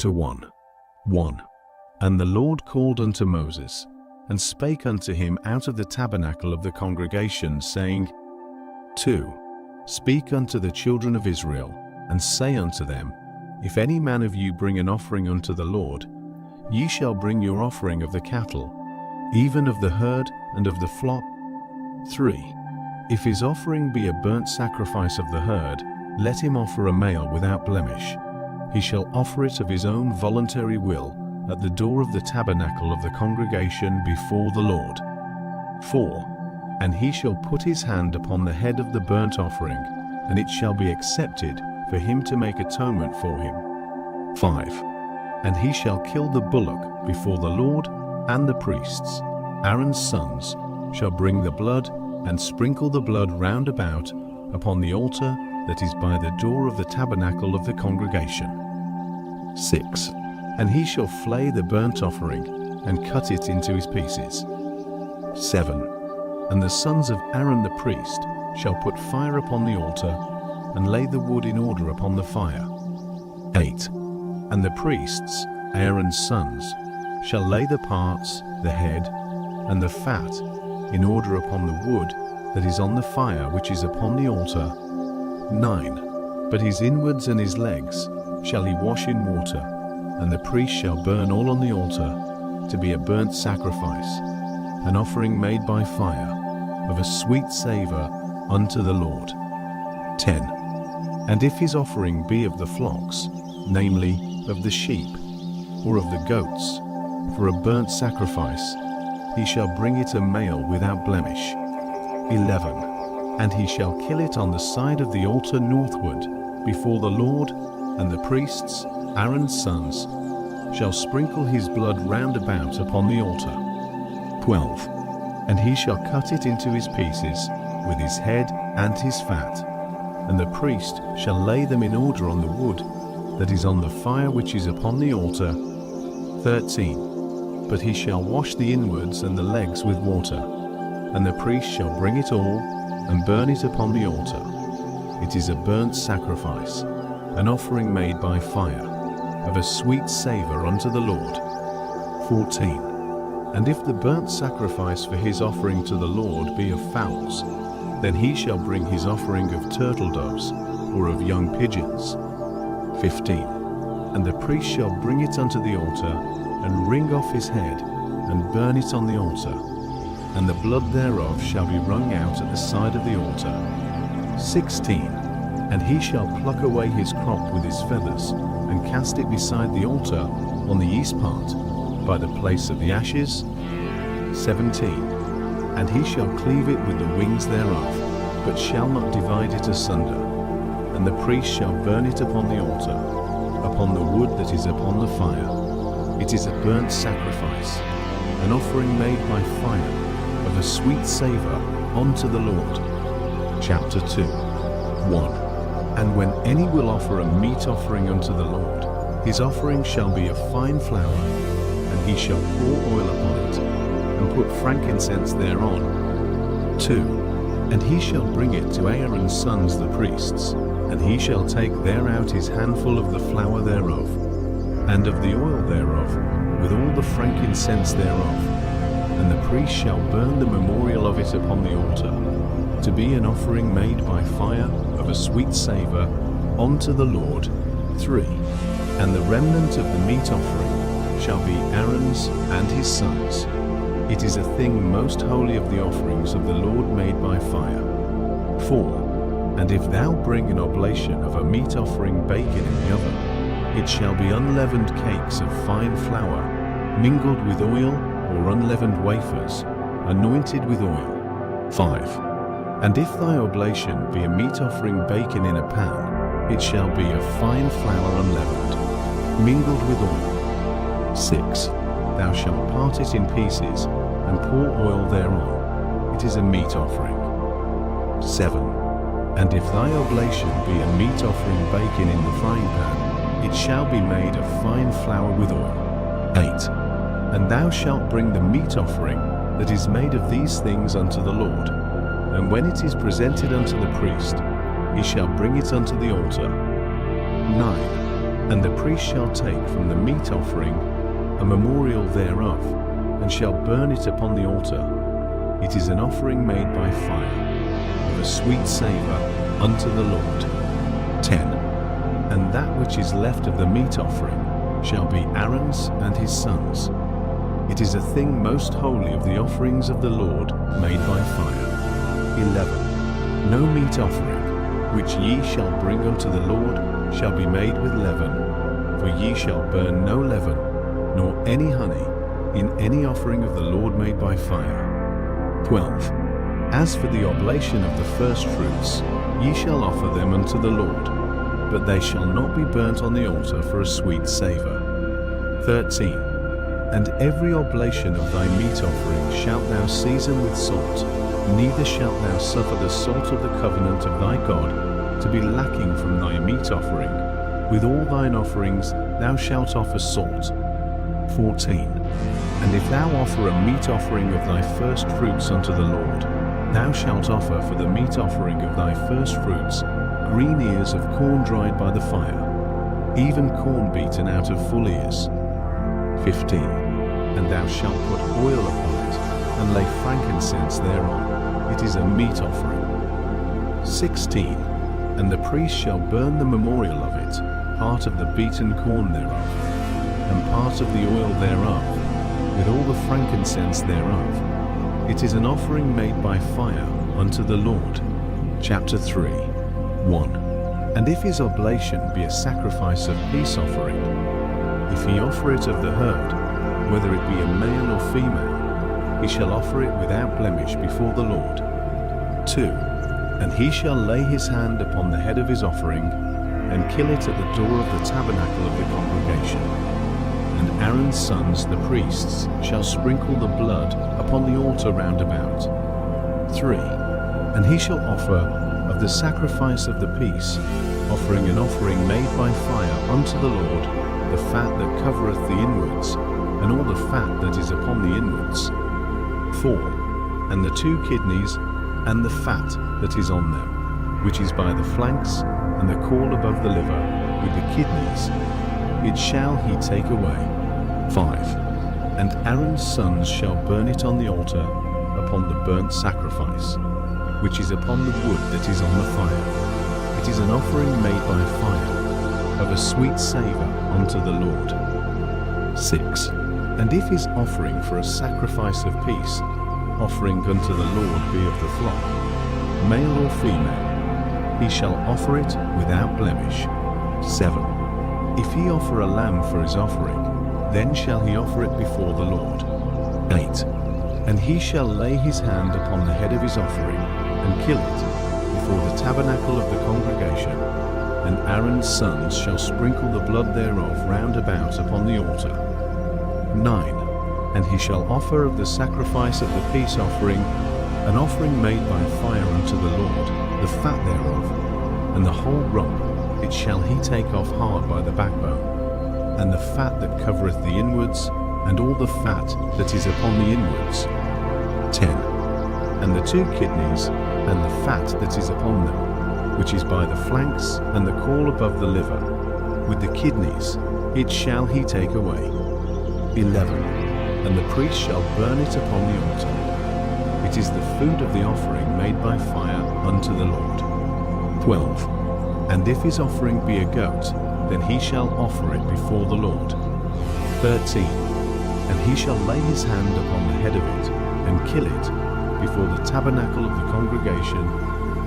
Chapter 1. 1. And the Lord called unto Moses, and spake unto him out of the tabernacle of the congregation, saying, 2. Speak unto the children of Israel, and say unto them, If any man of you bring an offering unto the Lord, ye shall bring your offering of the cattle, even of the herd and of the flock. 3. If his offering be a burnt sacrifice of the herd, let him offer a male without blemish. He shall offer it of his own voluntary will at the door of the tabernacle of the congregation before the Lord. 4. And he shall put his hand upon the head of the burnt offering, and it shall be accepted for him to make atonement for him. 5. And he shall kill the bullock before the Lord, and the priests, Aaron's sons, shall bring the blood and sprinkle the blood round about upon the altar that is by the door of the tabernacle of the congregation. 6. And he shall flay the burnt offering and cut it into his pieces. 7. And the sons of Aaron the priest shall put fire upon the altar and lay the wood in order upon the fire. 8. And the priests, Aaron's sons, shall lay the parts, the head, and the fat in order upon the wood that is on the fire which is upon the altar. 9. But his inwards and his legs shall he wash in water, and the priest shall burn all on the altar to be a burnt sacrifice, an offering made by fire, of a sweet savour unto the Lord. 10. And if his offering be of the flocks, namely of the sheep, or of the goats, for a burnt sacrifice, he shall bring it a male without blemish. 11. And he shall kill it on the side of the altar northward, before the Lord, and the priests, Aaron's sons, shall sprinkle his blood round about upon the altar. 12. And he shall cut it into his pieces, with his head and his fat, and the priest shall lay them in order on the wood that is on the fire which is upon the altar. 13. But he shall wash the inwards and the legs with water, and the priest shall bring it all and burn it upon the altar. It is a burnt sacrifice, an offering made by fire, of a sweet savour unto the Lord. 14. And if the burnt sacrifice for his offering to the Lord be of fowls, then he shall bring his offering of turtle doves, or of young pigeons. 15. And the priest shall bring it unto the altar, and wring off his head, and burn it on the altar, and the blood thereof shall be wrung out at the side of the altar. 16. And he shall pluck away his crop with his feathers, and cast it beside the altar on the east part, by the place of the ashes. 17. And he shall cleave it with the wings thereof, but shall not divide it asunder. And the priest shall burn it upon the altar, upon the wood that is upon the fire. It is a burnt sacrifice, an offering made by fire, of a sweet savour unto the Lord. Chapter 2. 1. And when any will offer a meat offering unto the Lord, his offering shall be of fine flour, and he shall pour oil upon it, and put frankincense thereon. 2. And he shall bring it to Aaron's sons the priests, and he shall take thereout his handful of the flour thereof, and of the oil thereof, with all the frankincense thereof. And the priest shall burn the memorial of it upon the altar, to be an offering made by fire of a sweet savour unto the Lord. 3. And the remnant of the meat offering shall be Aaron's and his sons. It is a thing most holy of the offerings of the Lord made by fire. 4. And if thou bring an oblation of a meat offering baken in the oven, it shall be unleavened cakes of fine flour, mingled with oil, or unleavened wafers, anointed with oil. 5. And if thy oblation be a meat offering baken in a pan, it shall be of fine flour unleavened, mingled with oil. 6. Thou shalt part it in pieces, and pour oil thereon. It is a meat offering. 7. And if thy oblation be a meat offering baken in the frying pan, it shall be made of fine flour with oil. 8. And thou shalt bring the meat offering that is made of these things unto the Lord, and when it is presented unto the priest, he shall bring it unto the altar. 9. And the priest shall take from the meat offering a memorial thereof, and shall burn it upon the altar. It is an offering made by fire, of a sweet savour unto the Lord. 10. And that which is left of the meat offering shall be Aaron's and his sons. It is a thing most holy of the offerings of the Lord made by fire. 11. No meat offering, which ye shall bring unto the Lord, shall be made with leaven, for ye shall burn no leaven, nor any honey, in any offering of the Lord made by fire. 12. As for the oblation of the first fruits, ye shall offer them unto the Lord, but they shall not be burnt on the altar for a sweet savour. 13. And every oblation of thy meat offering shalt thou season with salt, neither shalt thou suffer the salt of the covenant of thy God to be lacking from thy meat offering. With all thine offerings thou shalt offer salt. 14. And if thou offer a meat offering of thy first fruits unto the Lord, thou shalt offer for the meat offering of thy first fruits green ears of corn dried by the fire, even corn beaten out of full ears. 15. And thou shalt put oil upon it, and lay frankincense thereon. It is a meat offering. 16. And the priest shall burn the memorial of it, part of the beaten corn thereof, and part of the oil thereof, with all the frankincense thereof. It is an offering made by fire unto the Lord. Chapter 3. 1. And if his oblation be a sacrifice of peace offering, if he offer it of the herd, whether it be a male or female, he shall offer it without blemish before the Lord. 2. And he shall lay his hand upon the head of his offering, and kill it at the door of the tabernacle of the congregation. And Aaron's sons, the priests, shall sprinkle the blood upon the altar round about. 3. And he shall offer of the sacrifice of the peace, offering an offering made by fire unto the Lord, the fat that covereth the inwards, and all the fat that is upon the inwards. 4. And the 2 kidneys, and the fat that is on them, which is by the flanks, and the caul above the liver, with the kidneys, it shall he take away. 5. And Aaron's sons shall burn it on the altar upon the burnt sacrifice, which is upon the wood that is on the fire. It is an offering made by fire, of a sweet savour unto the Lord. 6. And if his offering for a sacrifice of peace, offering unto the Lord, be of the flock, male or female, he shall offer it without blemish. 7. If he offer a lamb for his offering, then shall he offer it before the Lord. 8. And he shall lay his hand upon the head of his offering, and kill it before the tabernacle of the congregation, and Aaron's sons shall sprinkle the blood thereof round about upon the altar. 9. And he shall offer of the sacrifice of the peace offering an offering made by fire unto the Lord, the fat thereof, and the whole rump, it shall he take off hard by the backbone, and the fat that covereth the inwards, and all the fat that is upon the inwards. 10. And the 2 kidneys, and the fat that is upon them, which is by the flanks, and the caul above the liver, with the kidneys, it shall he take away. 11. And the priest shall burn it upon the altar. It is the food of the offering made by fire unto the Lord. 12. And if his offering be a goat, then he shall offer it before the Lord. 13. And he shall lay his hand upon the head of it, and kill it before the tabernacle of the congregation,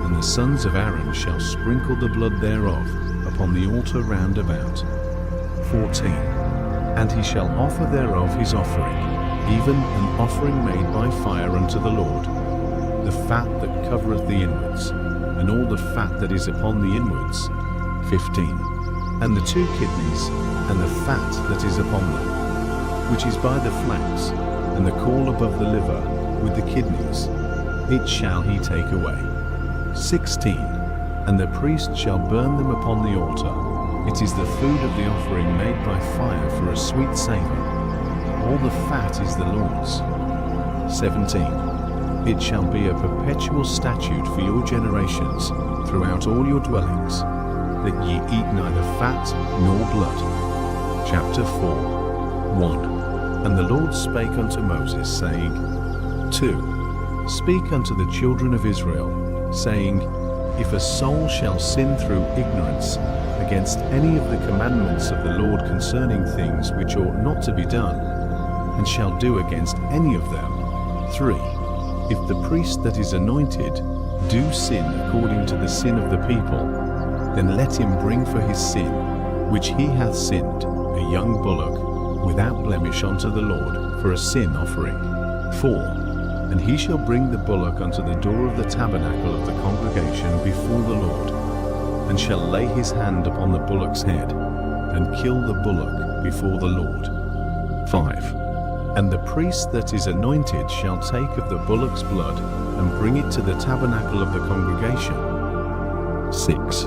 and the sons of Aaron shall sprinkle the blood thereof upon the altar round about. 14. And he shall offer thereof his offering, even an offering made by fire unto the Lord, the fat that covereth the inwards, and all the fat that is upon the inwards. 15. And the 2 kidneys, and the fat that is upon them, which is by the flanks, and the caul above the liver, with the kidneys, it shall he take away. 16. And the priest shall burn them upon the altar. It is the food of the offering made by fire for a sweet savour. All the fat is the Lord's. 17. It shall be a perpetual statute for your generations throughout all your dwellings, that ye eat neither fat nor blood. Chapter 4. 1. And the Lord spake unto Moses, saying, 2. Speak unto the children of Israel, saying, If a soul shall sin through ignorance against any of the commandments of the Lord concerning things which ought not to be done, and shall do against any of them. 3. If the priest that is anointed do sin according to the sin of the people, then let him bring for his sin, which he hath sinned, a young bullock without blemish unto the Lord for a sin offering. 4. And he shall bring the bullock unto the door of the tabernacle of the congregation before the Lord, and shall lay his hand upon the bullock's head, and kill the bullock before the Lord. 5. And the priest that is anointed shall take of the bullock's blood, and bring it to the tabernacle of the congregation. 6.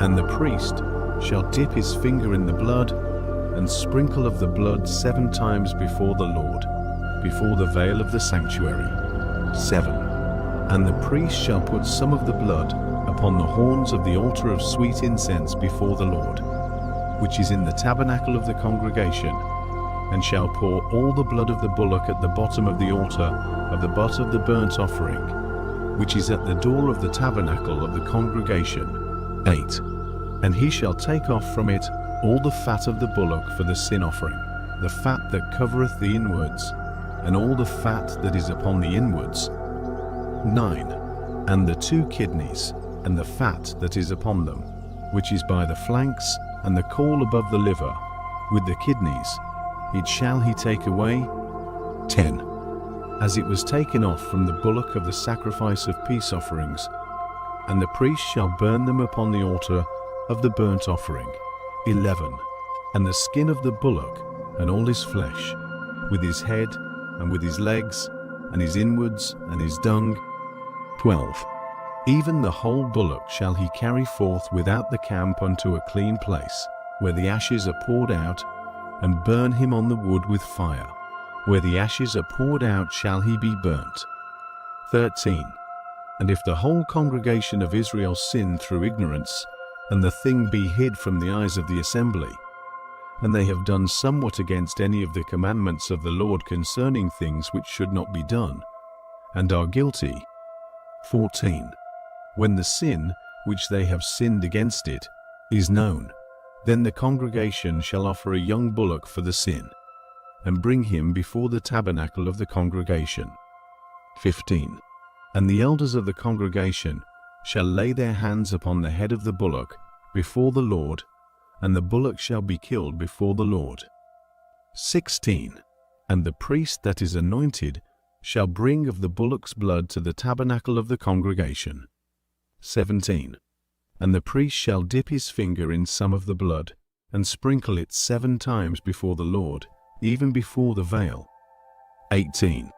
And the priest shall dip his finger in the blood, and sprinkle of the blood 7 times before the Lord, before the veil of the sanctuary. 7. And the priest shall put some of the blood upon the horns of the altar of sweet incense before the Lord, which is in the tabernacle of the congregation, and shall pour all the blood of the bullock at the bottom of the altar of the butt of the burnt offering, which is at the door of the tabernacle of the congregation. 8. And he shall take off from it all the fat of the bullock for the sin offering, the fat that covereth the inwards, and all the fat that is upon the inwards. 9. And the 2 kidneys, and the fat that is upon them, which is by the flanks, and the caul above the liver, with the kidneys, it shall he take away. 10. As it was taken off from the bullock of the sacrifice of peace offerings, and the priest shall burn them upon the altar of the burnt offering. 11. And the skin of the bullock, and all his flesh, with his head, and with his legs, and his inwards, and his dung. 12. Even the whole bullock shall he carry forth without the camp unto a clean place, where the ashes are poured out, and burn him on the wood with fire. Where the ashes are poured out shall he be burnt. 13. And if the whole congregation of Israel sin through ignorance, and the thing be hid from the eyes of the assembly, and they have done somewhat against any of the commandments of the Lord concerning things which should not be done, and are guilty. 14. When the sin, which they have sinned against it, is known, then the congregation shall offer a young bullock for the sin, and bring him before the tabernacle of the congregation. 15. And the elders of the congregation shall lay their hands upon the head of the bullock before the Lord, and the bullock shall be killed before the Lord. 16. And the priest that is anointed shall bring of the bullock's blood to the tabernacle of the congregation. 17. And the priest shall dip his finger in some of the blood, and sprinkle it 7 times before the Lord, even before the veil. 18.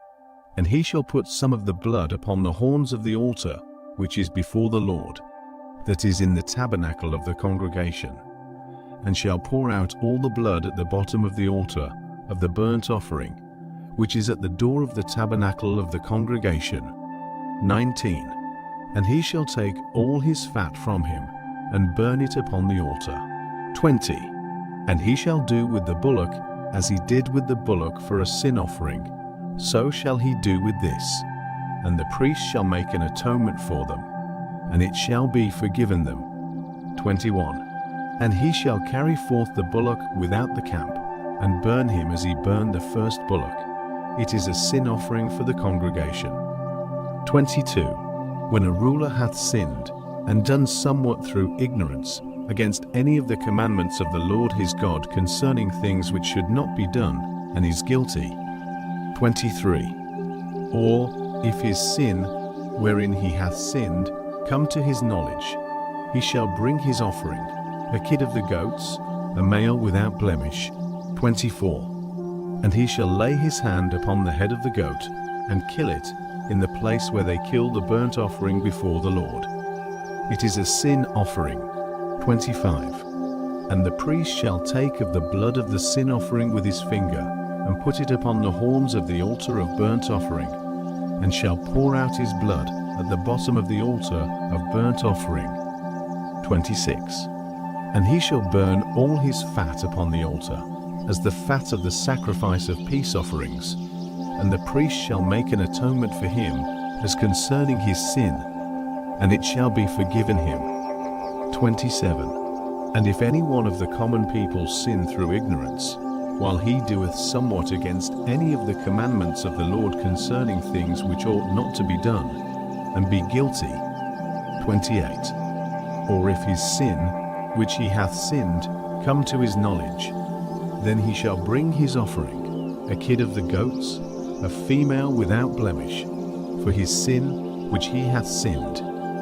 And he shall put some of the blood upon the horns of the altar, which is before the Lord, that is in the tabernacle of the congregation, and shall pour out all the blood at the bottom of the altar of the burnt offering, which is at the door of the tabernacle of the congregation. 19. And he shall take all his fat from him, and burn it upon the altar. 20. And he shall do with the bullock as he did with the bullock for a sin offering, so shall he do with this. And the priest shall make an atonement for them, and it shall be forgiven them. 21. And he shall carry forth the bullock without the camp, and burn him as he burned the first bullock. It is a sin offering for the congregation. 22. When a ruler hath sinned, and done somewhat through ignorance, against any of the commandments of the Lord his God concerning things which should not be done, and is guilty. 23. Or, if his sin, wherein he hath sinned, come to his knowledge, he shall bring his offering, a kid of the goats, a male without blemish. 24. And he shall lay his hand upon the head of the goat, and kill it in the place where they kill the burnt offering before the Lord. It is a sin offering. 25. And the priest shall take of the blood of the sin offering with his finger, and put it upon the horns of the altar of burnt offering, and shall pour out his blood at the bottom of the altar of burnt offering. 26. And he shall burn all his fat upon the altar, as the fat of the sacrifice of peace offerings. And the priest shall make an atonement for him as concerning his sin, and it shall be forgiven him. 27. And if any one of the common people sin through ignorance, while he doeth somewhat against any of the commandments of the Lord concerning things which ought not to be done, and be guilty. 28. Or if his sin, which he hath sinned, come to his knowledge, then he shall bring his offering, a kid of the goats, a female without blemish, for his sin which he hath sinned.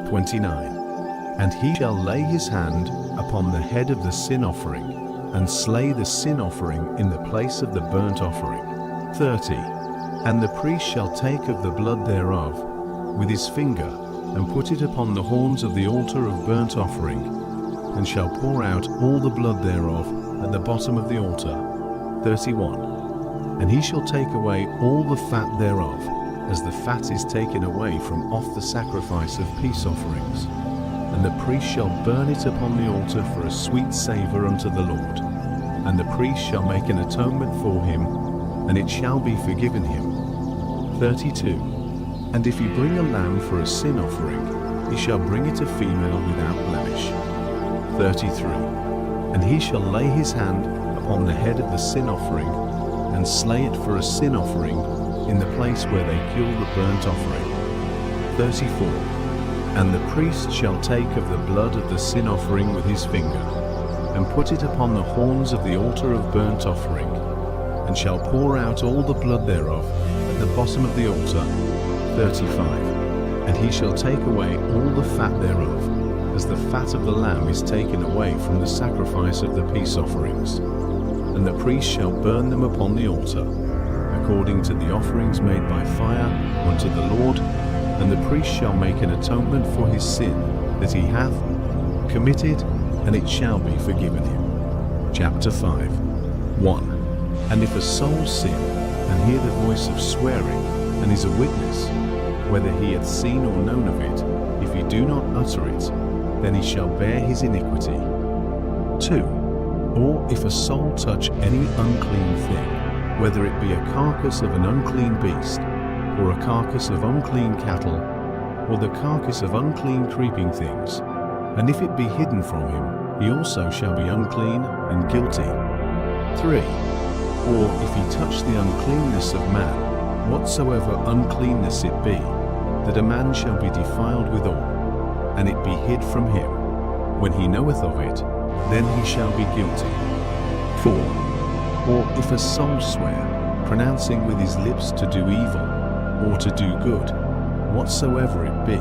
29. And he shall lay his hand upon the head of the sin offering, and slay the sin offering in the place of the burnt offering. 30. And the priest shall take of the blood thereof with his finger, and put it upon the horns of the altar of burnt offering, and shall pour out all the blood thereof at the bottom of the altar. 31. And he shall take away all the fat thereof, as the fat is taken away from off the sacrifice of peace offerings. And the priest shall burn it upon the altar for a sweet savour unto the Lord. And the priest shall make an atonement for him, and it shall be forgiven him. 32. And if he bring a lamb for a sin offering, he shall bring it a female without blemish. 33. And he shall lay his hand upon the head of the sin offering, and slay it for a sin offering in the place where they kill the burnt offering. 34. And the priest shall take of the blood of the sin offering with his finger, and put it upon the horns of the altar of burnt offering, and shall pour out all the blood thereof at the bottom of the altar. 35. And he shall take away all the fat thereof, as the fat of the lamb is taken away from the sacrifice of the peace offerings. And the priest shall burn them upon the altar, according to the offerings made by fire unto the Lord. And the priest shall make an atonement for his sin that he hath committed, and it shall be forgiven him. Chapter 5. 1. And if a soul sin, and hear the voice of swearing, and is a witness, whether he hath seen or known of it, if he do not utter it, then he shall bear his iniquity. 2. Or if a soul touch any unclean thing, whether it be a carcass of an unclean beast, or a carcass of unclean cattle, or the carcass of unclean creeping things, and if it be hidden from him, he also shall be unclean and guilty. 3. Or if he touch the uncleanness of man, whatsoever uncleanness it be, that a man shall be defiled withal, and it be hid from him. When he knoweth of it, then he shall be guilty. 4. Or if a soul swear, pronouncing with his lips to do evil, or to do good, whatsoever it be,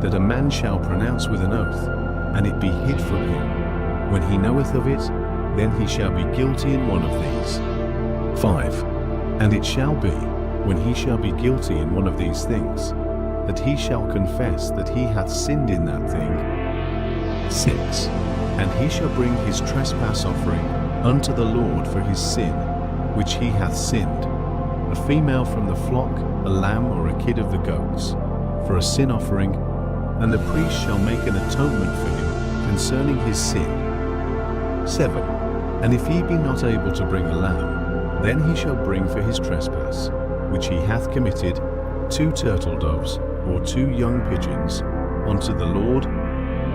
that a man shall pronounce with an oath, and it be hid from him. When he knoweth of it, then he shall be guilty in one of these. 5. And it shall be, when he shall be guilty in one of these things, that he shall confess that he hath sinned in that thing. 6. And he shall bring his trespass offering unto the Lord for his sin, which he hath sinned, a female from the flock, a lamb or a kid of the goats, for a sin offering, and the priest shall make an atonement for him concerning his sin. 7. And if he be not able to bring a lamb, then he shall bring for his trespass, which he hath committed, 2 turtle doves, or 2 young pigeons, unto the Lord,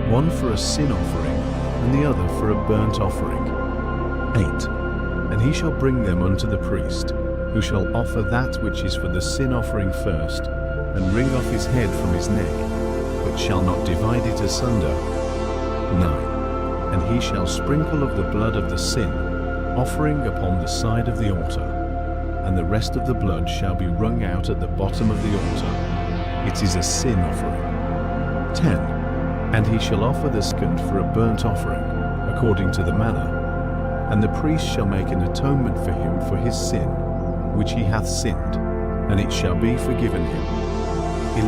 one for a sin offering, and the other for a burnt offering. 8. And he shall bring them unto the priest, who shall offer that which is for the sin offering first, and wring off his head from his neck, but shall not divide it asunder. 9. And he shall sprinkle of the blood of the sin offering upon the side of the altar, and the rest of the blood shall be wrung out at the bottom of the altar. It is a sin offering. 10. And he shall offer the second for a burnt offering, according to the manner, and the priest shall make an atonement for him for his sin, which he hath sinned, and it shall be forgiven him.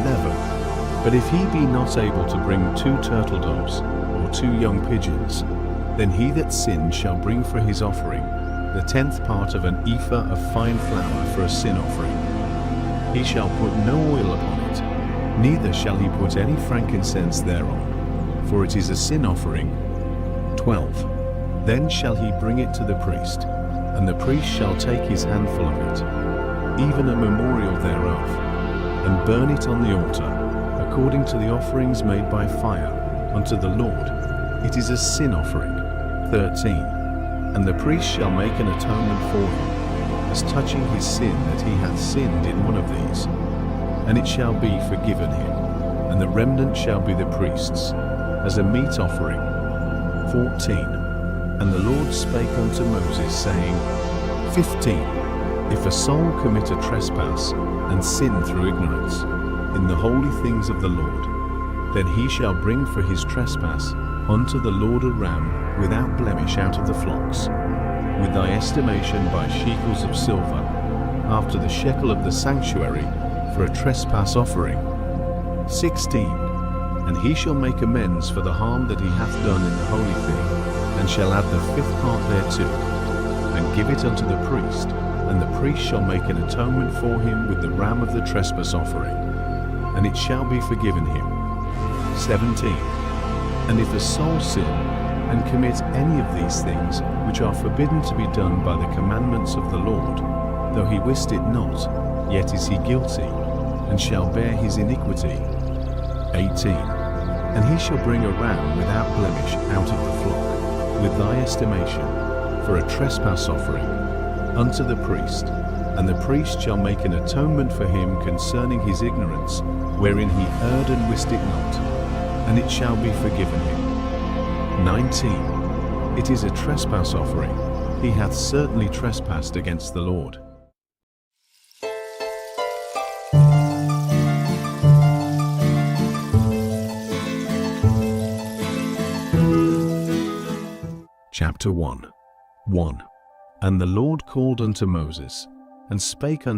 11. But if he be not able to bring 2 turtle doves, or 2 young pigeons, then he that sinned shall bring for his offering the 10th part of an ephah of fine flour for a sin offering. He shall put no oil upon it, neither shall he put any frankincense thereon, for it is a sin offering. 12. Then shall he bring it to the priest, and the priest shall take his handful of it, even a memorial thereof, and burn it on the altar, according to the offerings made by fire unto the Lord. It is a sin offering. 13. And the priest shall make an atonement for him, as touching his sin that he hath sinned in one of these, and it shall be forgiven him, and the remnant shall be the priest's, as a meat offering. 14. And the Lord spake unto Moses, saying, 15. If a soul commit a trespass, and sin through ignorance, in the holy things of the Lord, then he shall bring for his trespass unto the Lord a ram without blemish out of the flocks, with thy estimation by shekels of silver, after the shekel of the sanctuary, for a trespass offering. 16. And he shall make amends for the harm that he hath done in the holy thing, and shall add the 5th part thereto, and give it unto the priest, and the priest shall make an atonement for him with the ram of the trespass offering, and it shall be forgiven him. 17. And if a soul sin, and commit any of these things which are forbidden to be done by the commandments of the Lord, though he wist it not, yet is he guilty, and shall bear his iniquity. 18. And he shall bring a ram without blemish out of the flock, with thy estimation, for a trespass offering, unto the priest, and the priest shall make an atonement for him concerning his ignorance, wherein he erred and wist it not, and it shall be forgiven him. 19. It is a trespass offering. He hath certainly trespassed against the Lord. Chapter 1. 1. And the Lord called unto Moses, and spake unto